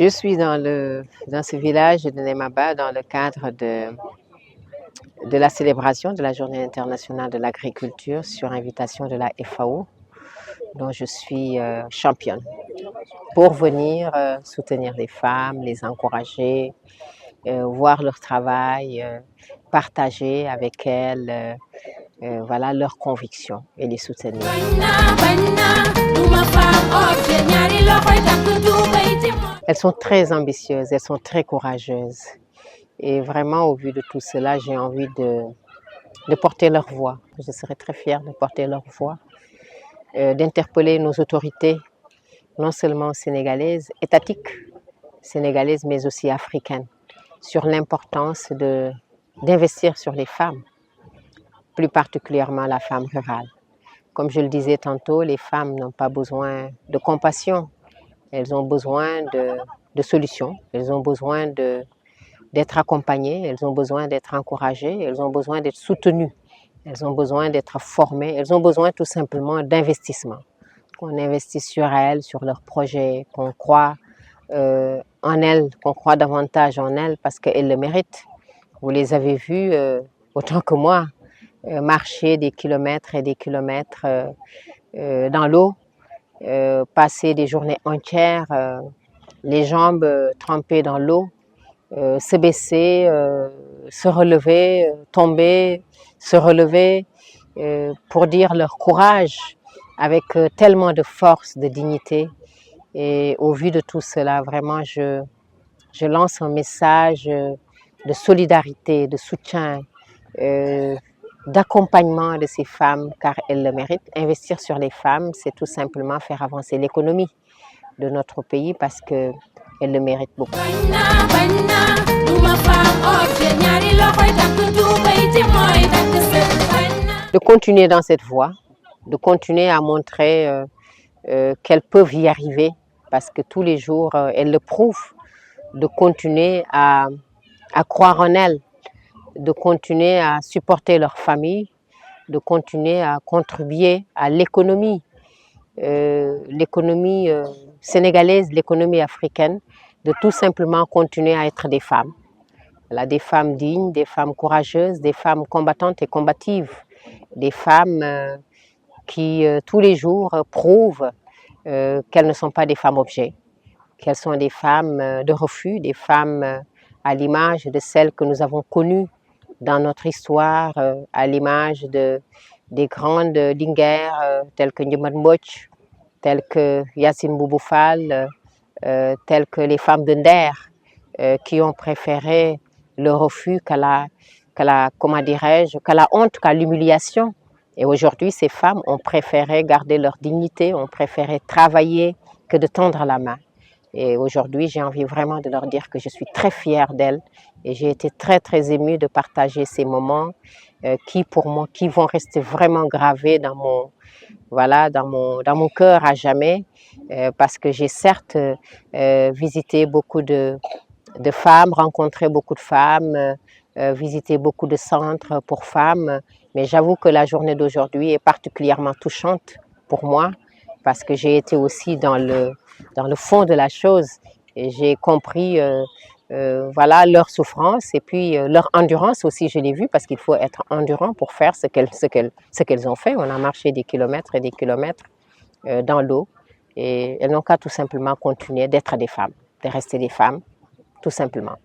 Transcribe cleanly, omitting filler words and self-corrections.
Je suis dans ce village de Nemaba dans le cadre de la célébration de la Journée internationale de l'agriculture sur invitation de la FAO, dont je suis championne, pour venir soutenir les femmes, les encourager, voir leur travail, partager avec elles voilà, leurs convictions et les soutenir. Elles sont très ambitieuses, elles sont très courageuses. Et vraiment, au vu de tout cela, j'ai envie de porter leur voix. Je serais très fière de porter leur voix, d'interpeller nos autorités, non seulement sénégalaises, étatiques sénégalaises, mais aussi africaines, sur l'importance d'investir sur les femmes, plus particulièrement la femme rurale. Comme je le disais tantôt, les femmes n'ont pas besoin de compassion, elles ont besoin de solutions, elles ont besoin d'être accompagnées, elles ont besoin d'être encouragées, elles ont besoin d'être soutenues, elles ont besoin d'être formées, elles ont besoin tout simplement d'investissement. Qu'on investisse sur elles, sur leurs projets, qu'on croit en elles, qu'on croit davantage en elles parce qu'elles le méritent. Vous les avez vues, autant que moi, marcher des kilomètres et des kilomètres dans l'eau, passer des journées entières, les jambes trempées dans l'eau, se baisser, se relever, tomber, se relever, pour dire leur courage avec tellement de force, de dignité. Et au vu de tout cela, vraiment, je lance un message de solidarité, de soutien, d'accompagnement de ces femmes, car elles le méritent. Investir sur les femmes, c'est tout simplement faire avancer l'économie de notre pays parce qu'elles le méritent beaucoup. De continuer dans cette voie, de continuer à montrer qu'elles peuvent y arriver parce que tous les jours, elles le prouvent, de continuer à croire en elles, de continuer à supporter leur famille, de continuer à contribuer à l'économie sénégalaise, l'économie africaine, de tout simplement continuer à être des femmes. Voilà, des femmes dignes, des femmes courageuses, des femmes combattantes et combatives, des femmes qui tous les jours prouvent qu'elles ne sont pas des femmes objets, qu'elles sont des femmes de refus, des femmes à l'image de celles que nous avons connues dans notre histoire, à l'image des grandes linguères telles que Ndioumad Mbodj, telles que Yacine Boubou Fall, telles que les femmes de Nder, qui ont préféré le refus qu'à la honte, qu'à l'humiliation. Et aujourd'hui, ces femmes ont préféré garder leur dignité, ont préféré travailler que de tendre la main. Et aujourd'hui, j'ai envie vraiment de leur dire que je suis très fière d'elles et j'ai été très, très émue de partager ces moments qui, pour moi, qui vont rester vraiment gravés dans mon cœur à jamais parce que j'ai certes visité beaucoup de femmes, rencontré beaucoup de femmes, visité beaucoup de centres pour femmes, mais j'avoue que la journée d'aujourd'hui est particulièrement touchante pour moi parce que j'ai été aussi dans le fond de la chose et j'ai compris voilà, leur souffrance et puis leur endurance aussi, je l'ai vu parce qu'il faut être endurant pour faire ce qu'elles ont fait. On a marché des kilomètres et des kilomètres dans l'eau et elles n'ont qu'à tout simplement continuer d'être des femmes, de rester des femmes, tout simplement.